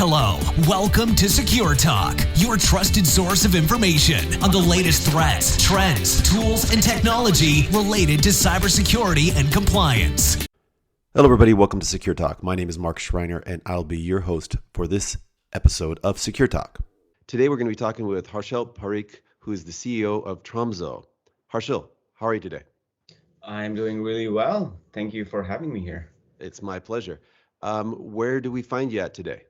Hello, welcome to Secure Talk, your trusted source of information on the latest threats, trends, tools, and technology related to cybersecurity and compliance. Hello, everybody. Welcome to Secure Talk. My name is Mark Schreiner, and I'll be your host for this episode of Secure Talk. Today, we're going to be talking with Harshil Parikh, who is the CEO of TROMZO. Harshil, how are you today? I'm doing really well. Thank you for having me here. It's my pleasure. Where do we find you at today?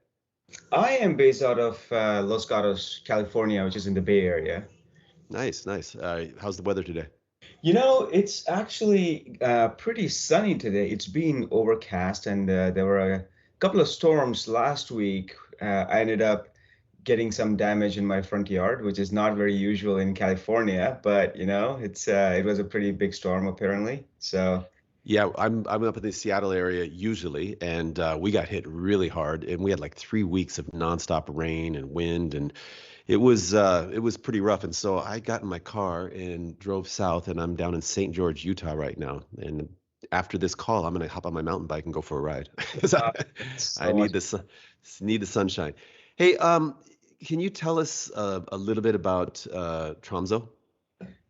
I am based out of Los Gatos, California, which is in the Bay Area. Nice. How's the weather today? You know, it's actually pretty sunny today. It's been overcast, and there were a couple of storms last week. I ended up getting some damage in my front yard, which is not very usual in California, but it was a pretty big storm apparently. So yeah, I'm up in the Seattle area usually, and we got hit really hard, and we had like 3 weeks of nonstop rain and wind, and it was pretty rough. And so I got in my car and drove south, and I'm down in St. George, Utah right now. And after this call, I'm gonna hop on my mountain bike and go for a ride because I need the sunshine. Hey, can you tell us a little bit about TROMZO?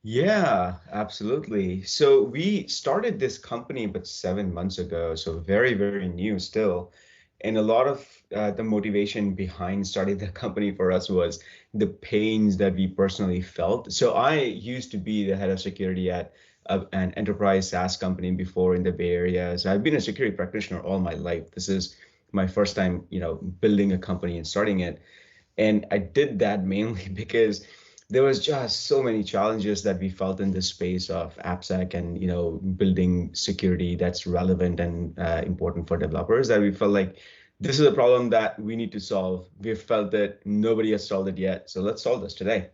Yeah, absolutely. So we started this company about 7 months ago, so very, very new still. And a lot of the motivation behind starting the company for us was the pains that we personally felt. So I used to be the head of security at an enterprise SaaS company before in the Bay Area. So I've been a security practitioner all my life. This is my first time, building a company and starting it. And I did that mainly because there was just so many challenges that we felt in this space of AppSec and building security that's relevant and important for developers, that we felt like this is a problem that we need to solve. We felt that nobody has solved it yet, so let's solve this today.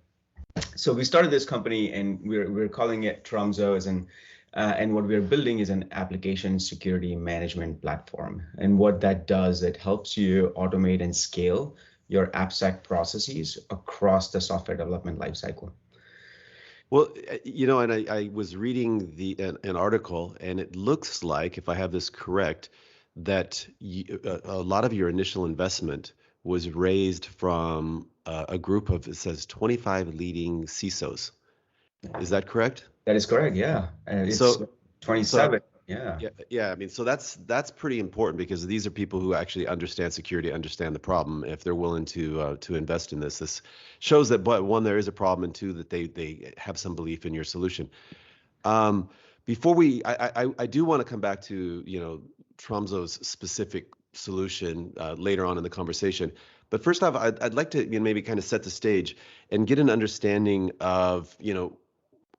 So we started this company, and we're calling it TROMZO, and what we're building is an application security management platform. And what that does, it helps you automate and scale your AppSec processes across the software development lifecycle. Well, and I was reading an article, and it looks like, if I have this correct, that a lot of your initial investment was raised from a group of, it says, 25 leading CISOs. Is that correct? That is correct, yeah. It's 27. Yeah. I mean, so that's pretty important, because these are people who actually understand security, understand the problem. If they're willing to invest in this shows that, but one, there is a problem, and two, that they have some belief in your solution. Before I do want to come back to TROMZO's specific solution later on in the conversation. But first off, I'd like to maybe kind of set the stage and get an understanding of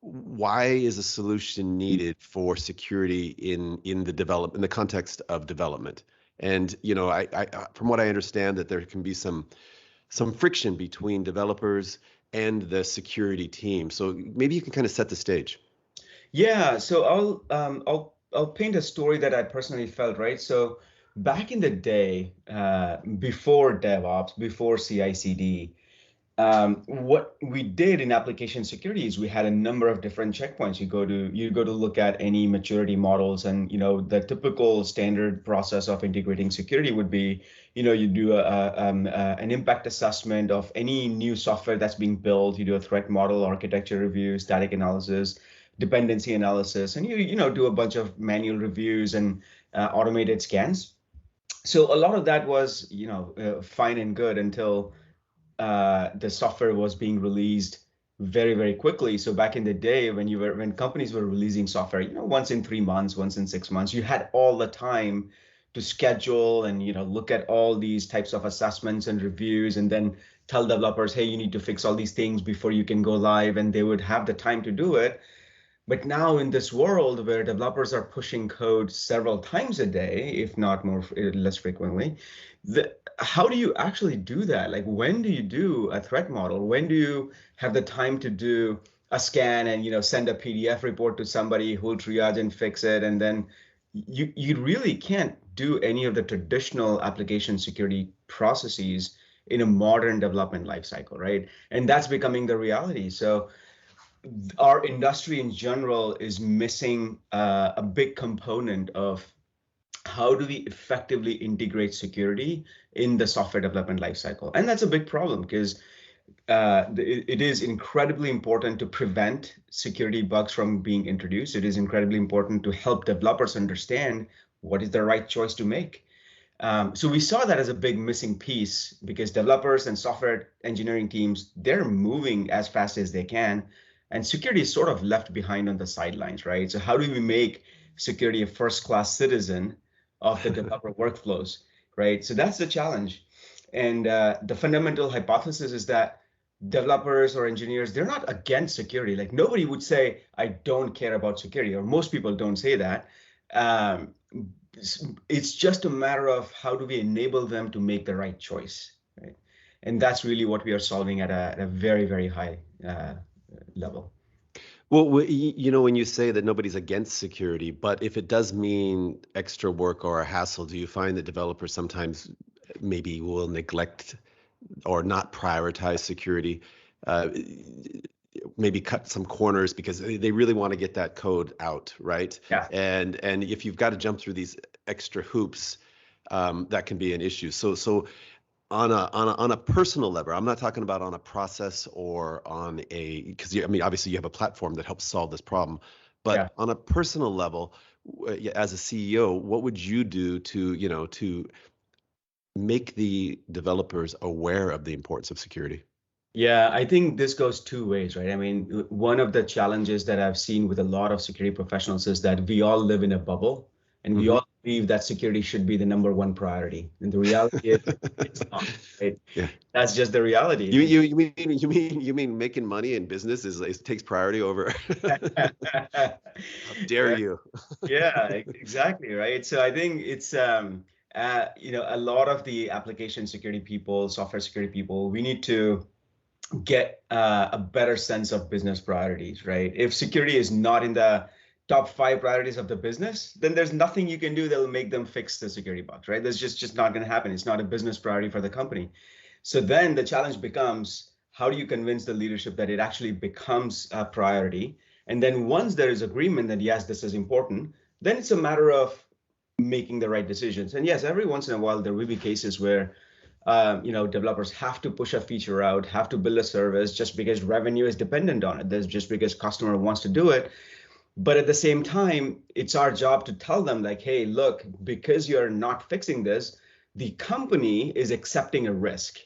why is a solution needed for security in the context of development. And I from what I understand, that there can be some friction between developers and the security team. So maybe you can kind of set the stage. Yeah, so I'll paint a story that I personally felt, right? So back in the day, before DevOps, before CI/CD, what we did in application security is we had a number of different checkpoints. You go to look at any maturity models, and the typical standard process of integrating security would be, you do an impact assessment of any new software that's being built. You do a threat model, architecture review, static analysis, dependency analysis, and you do a bunch of manual reviews and automated scans. So a lot of that was fine and good until the software was being released very, very quickly. So back in the day, when companies were releasing software, once in 3 months, once in 6 months, you had all the time to schedule and look at all these types of assessments and reviews, and then tell developers, hey, you need to fix all these things before you can go live, and they would have the time to do it. But now in this world where developers are pushing code several times a day, if not more, less frequently, how do you actually do that? Like, when do you do a threat model? When do you have the time to do a scan and send a PDF report to somebody who'll triage and fix it? And then you really can't do any of the traditional application security processes in a modern development lifecycle, right? And that's becoming the reality. So our industry in general is missing a big component of how do we effectively integrate security in the software development lifecycle? And that's a big problem because it is incredibly important to prevent security bugs from being introduced. It is incredibly important to help developers understand what is the right choice to make. So we saw that as a big missing piece because developers and software engineering teams, they're moving as fast as they can, and security is sort of left behind on the sidelines, right? So how do we make security a first-class citizen of the developer workflows, right? So that's the challenge. And the fundamental hypothesis is that developers or engineers, they're not against security. Like nobody would say, I don't care about security, or most people don't say that. It's just a matter of how do we enable them to make the right choice, right? And that's really what we are solving at a very, very high level. Well, when you say that nobody's against security, but if it does mean extra work or a hassle, do you find that developers sometimes maybe will neglect or not prioritize security, maybe cut some corners because they really want to get that code out, right? Yeah. And if you've got to jump through these extra hoops, that can be an issue. So on a personal level, I'm not talking about on a process or on because obviously you have a platform that helps solve this problem, but on a personal level, as a CEO, what would you do to make the developers aware of the importance of security? Yeah, I think this goes two ways, right? I mean, one of the challenges that I've seen with a lot of security professionals is that we all live in a bubble and we all believe that security should be the number one priority. And the reality is it's not, right? Yeah. That's just the reality. You mean making money in business takes priority over? How dare you? Yeah, exactly, right? So I think it's a lot of the application security people, software security people, we need to get a better sense of business priorities, right? If security is not in the top 5 priorities of the business, then there's nothing you can do that will make them fix the security bugs, right? That's just not going to happen. It's not a business priority for the company. So then the challenge becomes, how do you convince the leadership that it actually becomes a priority? And then once there is agreement that yes, this is important, then it's a matter of making the right decisions. And yes, every once in a while there will be cases where developers have to push a feature out, have to build a service just because revenue is dependent on it. That's just because customer wants to do it. But at the same time, it's our job to tell them like, hey, look, because you're not fixing this, the company is accepting a risk.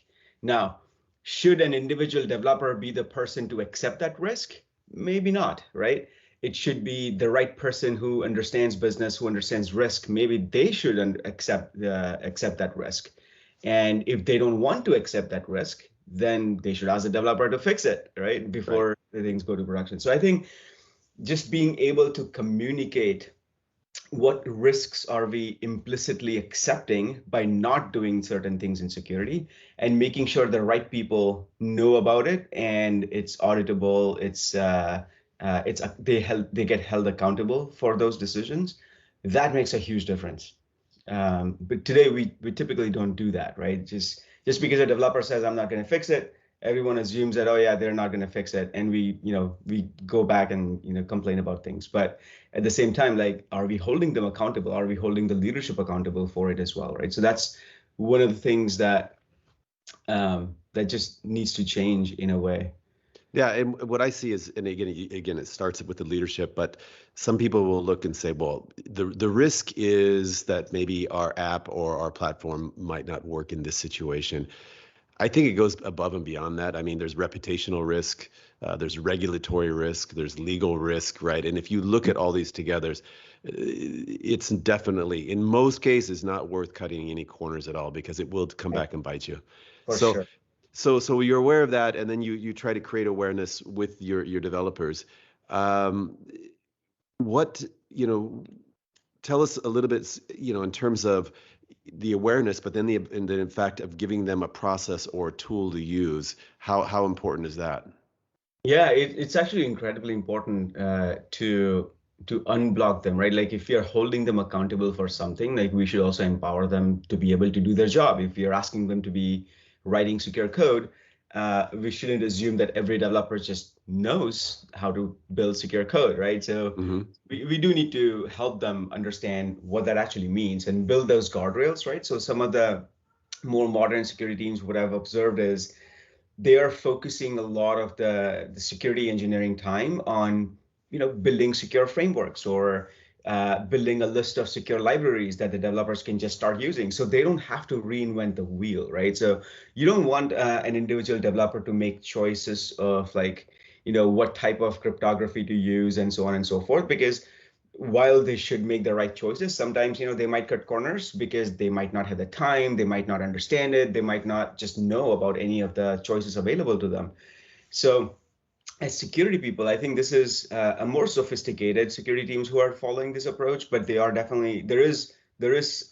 Now, should an individual developer be the person to accept that risk? Maybe not, right? It should be the right person who understands business, who understands risk. Maybe they should accept that risk. And if they don't want to accept that risk, then they should ask the developer to fix it, right? Before the things go to production. So I think just being able to communicate what risks are we implicitly accepting by not doing certain things in security, and making sure the right people know about it and it's auditable, they get held accountable for those decisions. That makes a huge difference. But today we typically don't do that, right? Just because a developer says I'm not going to fix it, everyone assumes that, oh yeah, they're not going to fix it, and we go back and complain about things. But at the same time, like, are we holding them accountable? Are we holding the leadership accountable for it as well, right? So that's one of the things that that just needs to change in a way. Yeah, and what I see is, and again, it starts with the leadership, but some people will look and say, well, the risk is that maybe our app or our platform might not work in this situation. I think it goes above and beyond that. I mean, there's reputational risk, there's regulatory risk, there's legal risk, right? And if you look at all these together, it's definitely, in most cases, not worth cutting any corners at all, because it will come back and bite you. For sure. So you're aware of that, and then you try to create awareness with your developers. Tell us a little bit, in terms of the awareness, but then in fact of giving them a process or a tool to use. How important is that? Yeah, it's actually incredibly important to unblock them, right? Like, if you're holding them accountable for something, like, we should also empower them to be able to do their job. If you're asking them to be writing secure code, we shouldn't assume that every developer just knows how to build secure code, right? So Hmm. we do need to help them understand what that actually means and build those guardrails, right? So some of the more modern security teams, what I've observed is they are focusing a lot of the security engineering time on, building secure frameworks or building a list of secure libraries that the developers can just start using, so they don't have to reinvent the wheel, right? So you don't want an individual developer to make choices of like, what type of cryptography to use and so on and so forth, because while they should make the right choices, sometimes, they might cut corners because they might not have the time, they might not understand it, they might not just know about any of the choices available to them. So as security people, I think this is a more sophisticated security teams who are following this approach, but they are definitely, there's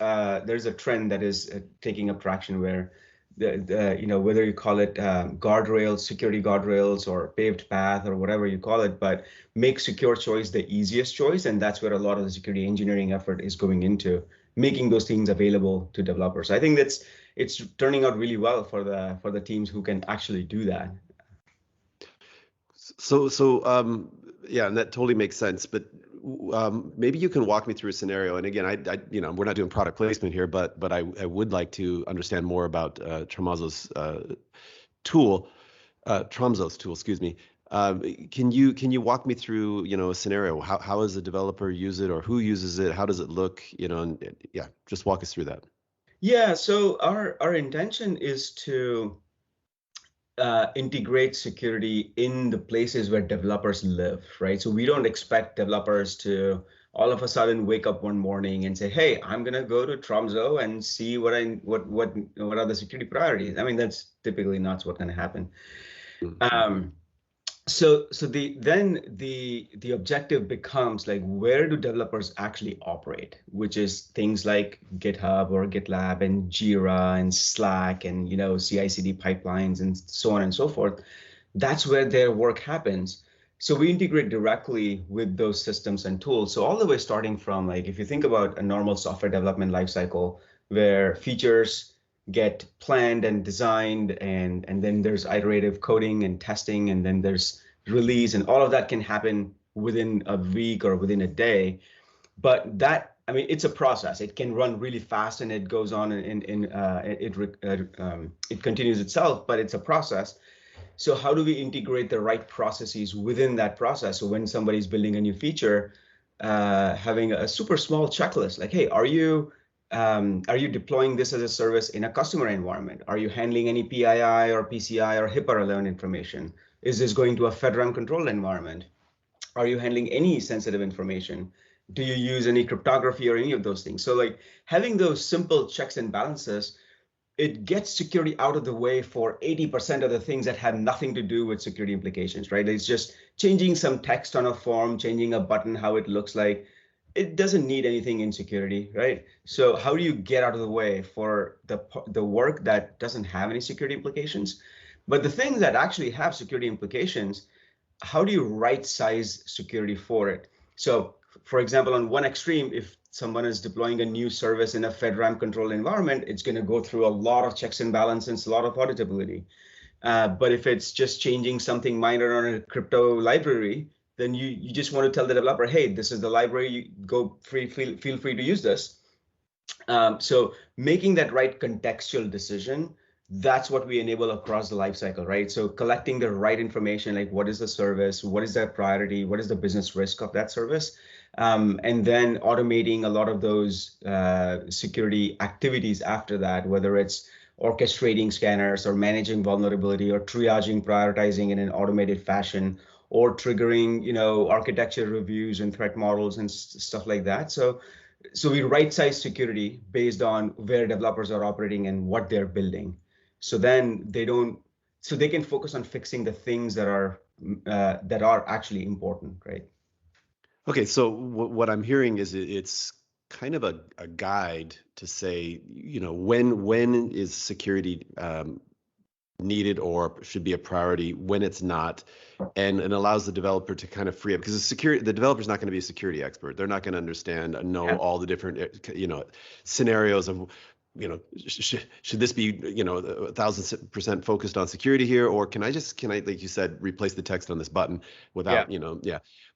a trend that is taking up traction where whether you call it guardrails, security guardrails, or paved path, or whatever you call it, but make secure choice the easiest choice, and that's where a lot of the security engineering effort is going into, making those things available to developers. I think it's turning out really well for the teams who can actually do that. Yeah, and that totally makes sense. But maybe you can walk me through a scenario. And again, we're not doing product placement here, but I would like to understand more about tool, TROMZO's tool, excuse me. Can you walk me through, a scenario? How does a developer use it, or who uses it? How does it look? And yeah, just walk us through that. Yeah, so our intention is to integrate security in the places where developers live, right? So we don't expect developers to all of a sudden wake up one morning and say, "Hey, I'm gonna go to TROMZO and see what are the security priorities." I mean, that's typically not what's gonna happen. Mhm. Um, so the objective becomes like, where do developers actually operate, which is things like GitHub or GitLab and Jira and Slack and CI/CD pipelines and so on and so forth. That's where their work happens. So we integrate directly with those systems and tools. So all the way starting from, like, if you think about a normal software development lifecycle where features get planned and designed, and then there's iterative coding and testing, and then there's release, and all of that can happen within a week or within a day. But that, I mean, it's a process. It can run really fast, and it goes on, and it continues itself, but it's a process. So how do we integrate the right processes within that process? So when somebody's building a new feature, having a super small checklist, like, hey, are you deploying this as a service in a customer environment? Are you handling any PII or PCI or HIPAA relevant information? Is this going to a FedRAMP controlled environment? Are you handling any sensitive information? Do you use any cryptography or any of those things? So like having those simple checks and balances, it gets security out of the way for 80% of the things that have nothing to do with security implications, right? It's just changing some text on a form, changing a button, how it looks like. It doesn't need anything in security, right? So how do you get out of the way for the work that doesn't have any security implications? But the things that actually have security implications, how do you right size security for it? So for example, on one extreme, if someone is deploying a new service in a FedRAMP controlled environment, it's going to go through a lot of checks and balances, a lot of auditability. But if it's just changing something minor on a crypto library, then you just want to tell the developer, hey, this is the library, you go feel free to use this. So making that right contextual decision, that's what we enable across the lifecycle, right? So collecting the right information, like what is the service, what is their priority, what is the business risk of that service, and then automating a lot of those security activities after that, whether it's orchestrating scanners or managing vulnerability or triaging, prioritizing in an automated fashion, or triggering, architecture reviews and threat models and stuff like that. So we right size security based on where developers are operating and what they're building. So then they can focus on fixing the things that are actually important, right? Okay, so what I'm hearing is it's kind of a guide to say, when is security needed or should be a priority, when it's not, and allows the developer to kind of free up, because the developer's not going to be a security expert. They're not going to understand and know all the different scenarios of should this be 1,000% focused on security here, or can I like you said, replace the text on this button without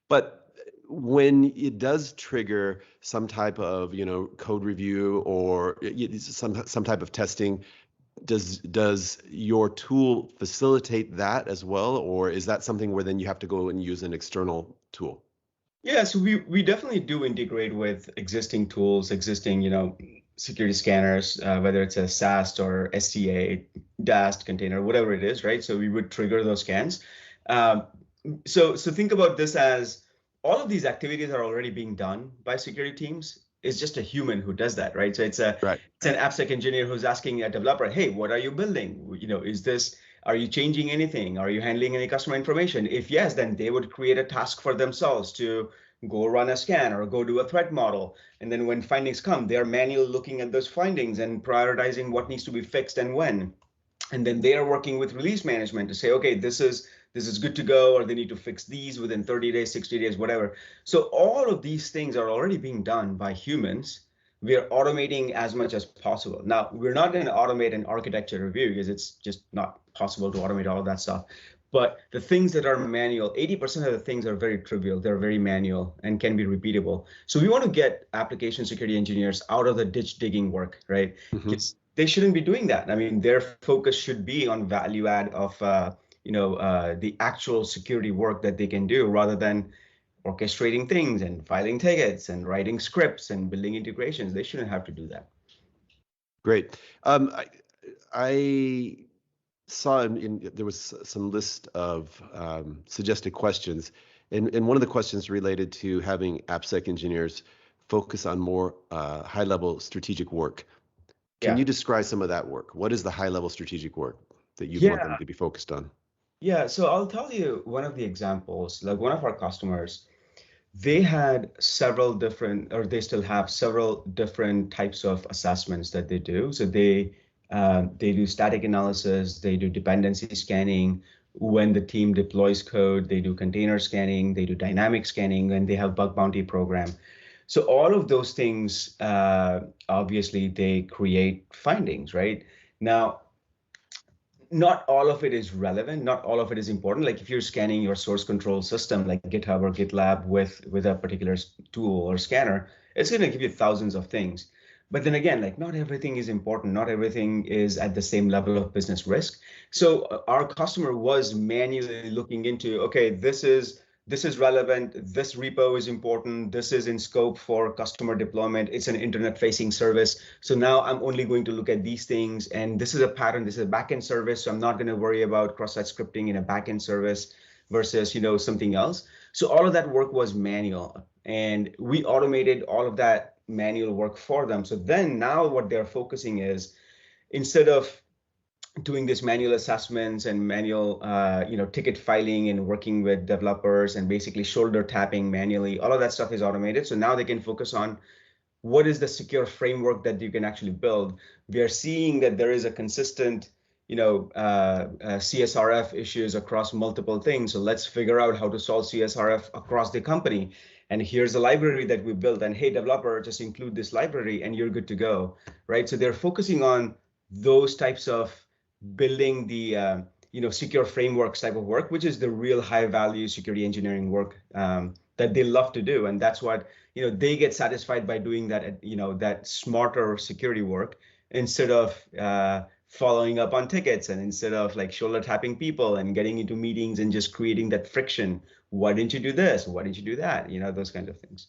But when it does trigger some type of code review or some type of testing, does your tool facilitate that as well, or is that something where then you have to go and use an external tool? Yeah, so we definitely do integrate with existing tools, existing, security scanners, whether it's a SAST or SCA, DAST container, whatever it is, right? So we would trigger those scans. So think about this as all of these activities are already being done by security teams. It's just a human who does that, right? So it's an AppSec engineer who's asking a developer, hey, what are you building? Are you changing anything? Are you handling any customer information? If yes, then they would create a task for themselves to go run a scan or go do a threat model. And then when findings come, they're manually looking at those findings and prioritizing what needs to be fixed and when. And then they are working with release management to say, okay, this is good to go, or they need to fix these within 30 days, 60 days, whatever. So all of these things are already being done by humans. We are automating as much as possible. Now, we're not going to automate an architecture review because it's just not possible to automate all of that stuff. But the things that are manual, 80% of the things are very trivial. They're very manual and can be repeatable. So we want to get application security engineers out of the ditch digging work, right? Because they shouldn't be doing that. I mean, their focus should be on value add of the actual security work that they can do, rather than orchestrating things and filing tickets and writing scripts and building integrations. They shouldn't have to do that. Great. I saw there was some list of suggested questions, and one of the questions related to having AppSec engineers focus on more high-level strategic work. Can you describe some of that work? What is the high-level strategic work that you want them to be focused on? Yeah, so I'll tell you one of the examples. Like one of our customers, they had several different, or they still have several different types of assessments that they do. So they do static analysis, they do dependency scanning. When the team deploys code, they do container scanning, they do dynamic scanning, and they have bug bounty program. So all of those things, obviously, they create findings, right? Now, not all of it is relevant, not all of it is important. Like if you're scanning your source control system, like GitHub or GitLab with a particular tool or scanner, it's going to give you thousands of things. But then again, like not everything is important. Not everything is at the same level of business risk. So our customer was manually looking into, okay, this is relevant. This repo is important. This is in scope for customer deployment. It's an internet facing service. So now I'm only going to look at these things. And this is a pattern. This is a backend service. So I'm not going to worry about cross-site scripting in a backend service versus, something else. So all of that work was manual, and we automated all of that manual work for them. So then now what they're focusing is, instead of doing this manual assessments and manual, ticket filing and working with developers and basically shoulder tapping manually, all of that stuff is automated. So now they can focus on what is the secure framework that you can actually build. We are seeing that there is a consistent, CSRF issues across multiple things. So let's figure out how to solve CSRF across the company. And here's a library that we built. And hey, developer, just include this library and you're good to go, right? So they're focusing on those types of building the secure frameworks type of work, which is the real high value security engineering work that they love to do. And that's what they get satisfied by doing that, that smarter security work, instead of following up on tickets, and instead of like shoulder tapping people and getting into meetings and just creating that friction. Why didn't you do this? Why didn't you do that? Those kinds of things.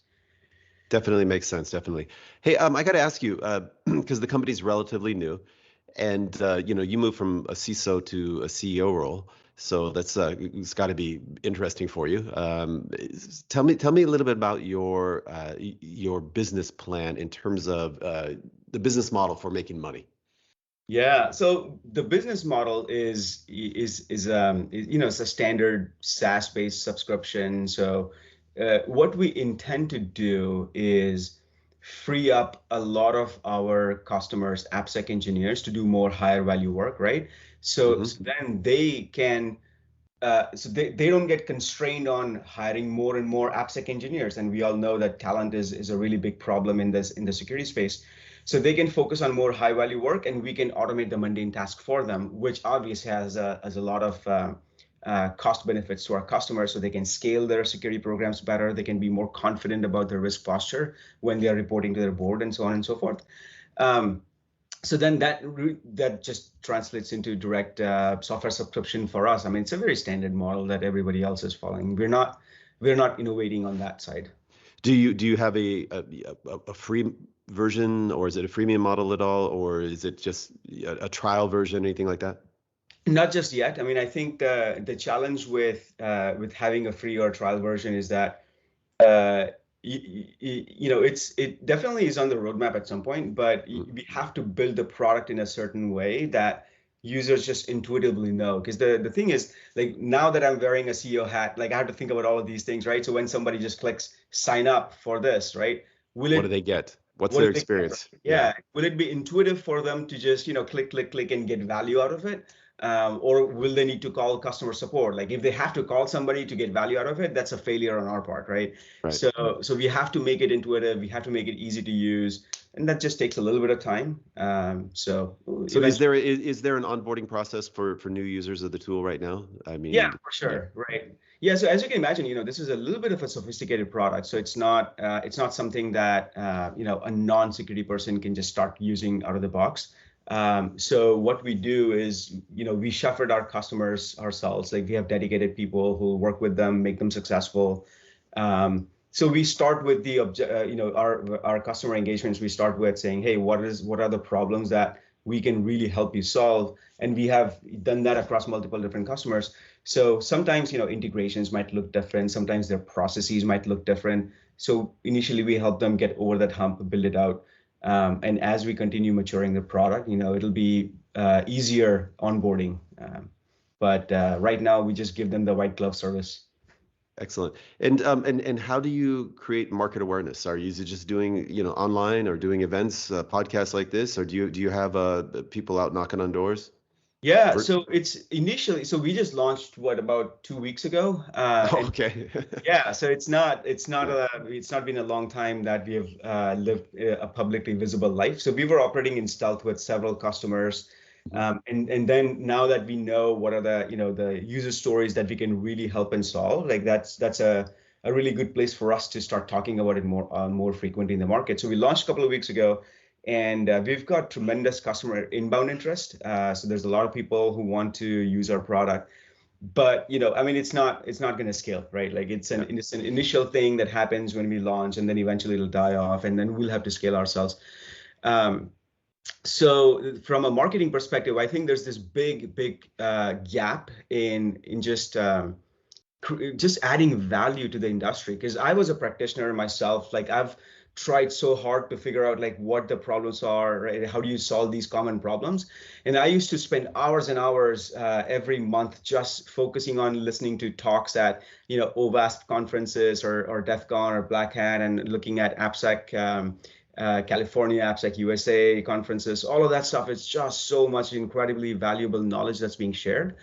Definitely makes sense. Definitely. Hey, I got to ask you, because the company's relatively new, and you moved from a CISO to a CEO role, so that's it's got to be interesting for you. Tell me a little bit about your business plan in terms of the business model for making money. Yeah, so the business model is it's a standard SaaS-based subscription. So what we intend to do is free up a lot of our customers, AppSec engineers, to do more higher value work, right? So then they can, they don't get constrained on hiring more and more AppSec engineers. And we all know that talent is a really big problem in the security space. So they can focus on more high value work, and we can automate the mundane task for them, which obviously has a lot of cost benefits to our customers. So they can scale their security programs better. They can be more confident about their risk posture when they are reporting to their board, and so on and so forth. So then that just translates into direct software subscription for us. I mean, it's a very standard model that everybody else is following. We're not innovating on that side. Do you have a free version, or is it a freemium model at all, or is it just a trial version, anything like that? Not just yet. I mean, I think the challenge with having a free or trial version is that it definitely is on the roadmap at some point, but we have to build the product in a certain way that users just intuitively know. Because the thing is, like, now that I'm wearing a CEO hat, like, I have to think about all of these things, right? So when somebody just clicks sign up for this, right? What do they get? What's their experience? Yeah. Will it be intuitive for them to just, click and get value out of it? Or will they need to call customer support? Like, if they have to call somebody to get value out of it, that's a failure on our part, right? So we have to make it intuitive. We have to make it easy to use, and that just takes a little bit of time. So is there an onboarding process for new users of the tool right now? I mean, yeah, for sure, right? Yeah. So as you can imagine, this is a little bit of a sophisticated product. So it's not something that a non-security person can just start using out of the box. So what we do is, we shepherd our customers ourselves. Like, we have dedicated people who work with them, make them successful. So we start with the our customer engagements. We start with saying, hey, what are the problems that we can really help you solve? And we have done that across multiple different customers. So sometimes, integrations might look different. Sometimes their processes might look different. So initially we help them get over that hump, build it out. And as we continue maturing the product, it'll be easier onboarding. But right now, we just give them the white glove service. Excellent. And how do you create market awareness? Are you just doing online, or doing events, podcasts like this, or do you have people out knocking on doors? Yeah, so we just launched about 2 weeks ago. Okay. Yeah, so it's not been a long time that we have lived a publicly visible life. So we were operating in stealth with several customers, and then now that we know what are the user stories that we can really help and solve, like that's a really good place for us to start talking about it more frequently in the market. So we launched a couple of weeks ago. And we've got tremendous customer inbound interest. So there's a lot of people who want to use our product, but I mean, it's not going to scale, right? Like, it's an initial thing that happens when we launch, and then eventually it'll die off, and then we'll have to scale ourselves. So from a marketing perspective, I think there's this big gap in just adding value to the industry. Because I was a practitioner myself. Like, I've tried so hard to figure out like what the problems are, right? How do you solve these common problems? And I used to spend hours and hours every month just focusing on listening to talks at OWASP conferences or DEF CON or Black Hat, and looking at AppSec California, AppSec USA conferences. All of that stuff is just so much incredibly valuable knowledge that's being shared.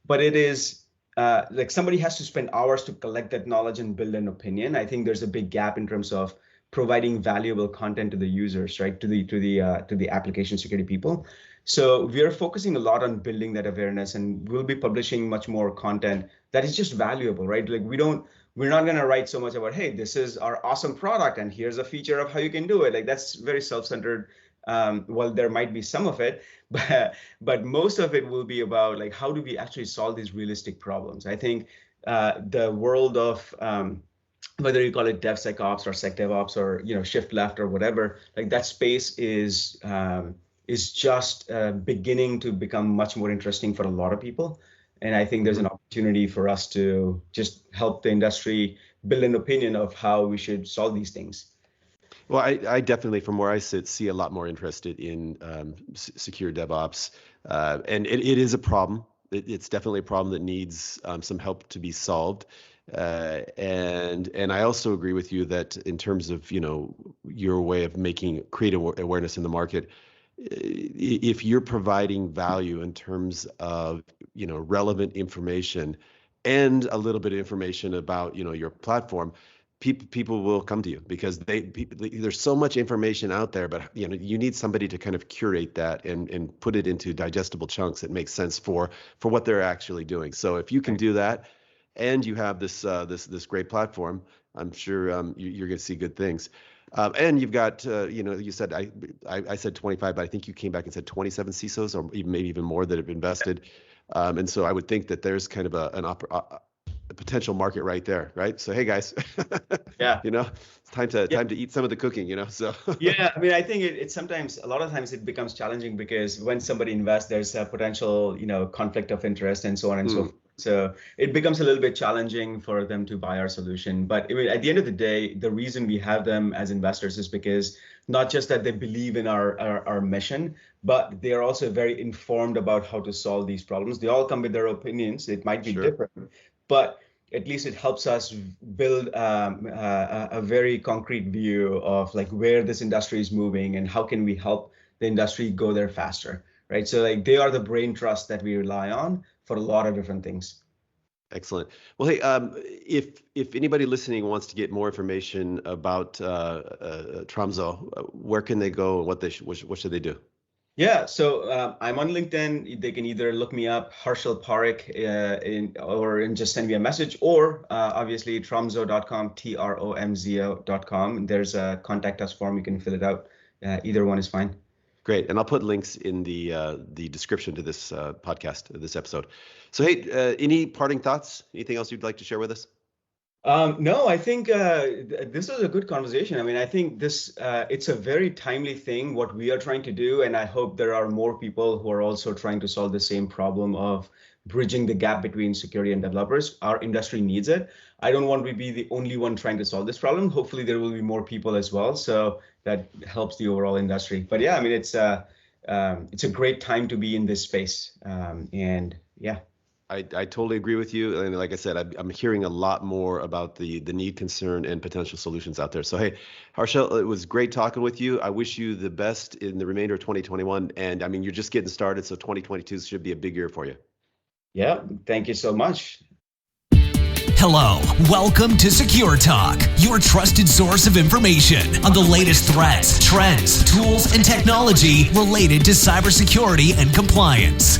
But it is like, somebody has to spend hours to collect that knowledge and build an opinion. I think there's a big gap in terms of providing valuable content to the users, right? To the application security people. So we are focusing a lot on building that awareness, and we'll be publishing much more content that is just valuable, right? Like, we're not going to write so much about, hey, this is our awesome product and here's a feature of how you can do it. Like, that's very self-centered. Well, there might be some of it, but most of it will be about like, how do we actually solve these realistic problems? I think the world of whether you call it DevSecOps or SecDevOps or shift left or whatever, like, that space is just beginning to become much more interesting for a lot of people. And I think there's an opportunity for us to just help the industry build an opinion of how we should solve these things. Well, I definitely, from where I sit, see a lot more interested in secure DevOps, and it is a problem. It's definitely a problem that needs some help to be solved. And I also agree with you that in terms of your way of creating awareness in the market, if you're providing value in terms of relevant information and a little bit of information about your platform, people will come to you because there's so much information out there, but you need somebody to kind of curate that and put it into digestible chunks that make sense for what they're actually doing. So if you can do that, and you have this great platform, I'm sure you're going to see good things. And you've got you said I said 25, but I think you came back and said 27 CISOs or maybe even more that have invested. And so I would think that there's kind of a potential market right there, right? So hey guys, Yeah, it's time to eat some of the cooking, so yeah. I mean, I think it's sometimes, a lot of times it becomes challenging because when somebody invests, there's a potential conflict of interest and so on and so forth. So it becomes a little bit challenging for them to buy our solution. But I mean, at the end of the day, the reason we have them as investors is because not just that they believe in our mission, but they are also very informed about how to solve these problems. They all come with their opinions. It might be different, but at least it helps us build a very concrete view of like where this industry is moving and how can we help the industry go there faster, right? So like they are the brain trust that we rely on for a lot of different things. Excellent. Well, hey, if anybody listening wants to get more information about TROMZO, where can they go and what should they do? Yeah, so I'm on LinkedIn. They can either look me up, Harshil Parikh, or just send me a message, or obviously tromzo.com, TROMZO.com. There's a contact us form. You can fill it out. Either one is fine. Great, and I'll put links in the description to this podcast, this episode. So, hey, any parting thoughts? Anything else you'd like to share with us? No, I think this was a good conversation. I mean, I think it's a very timely thing, what we are trying to do. And I hope there are more people who are also trying to solve the same problem of bridging the gap between security and developers. Our industry needs it. I don't want to be the only one trying to solve this problem. Hopefully there will be more people as well. So that helps the overall industry. But yeah, I mean, it's a great time to be in this space. And yeah. I totally agree with you. And like I said, I'm hearing a lot more about the need, concern, and potential solutions out there. So, hey, Harshil, it was great talking with you. I wish you the best in the remainder of 2021. And I mean, you're just getting started. So 2022 should be a big year for you. Yeah, thank you so much. Hello, welcome to Secure Talk, your trusted source of information on the latest threats, trends, tools, and technology related to cybersecurity and compliance.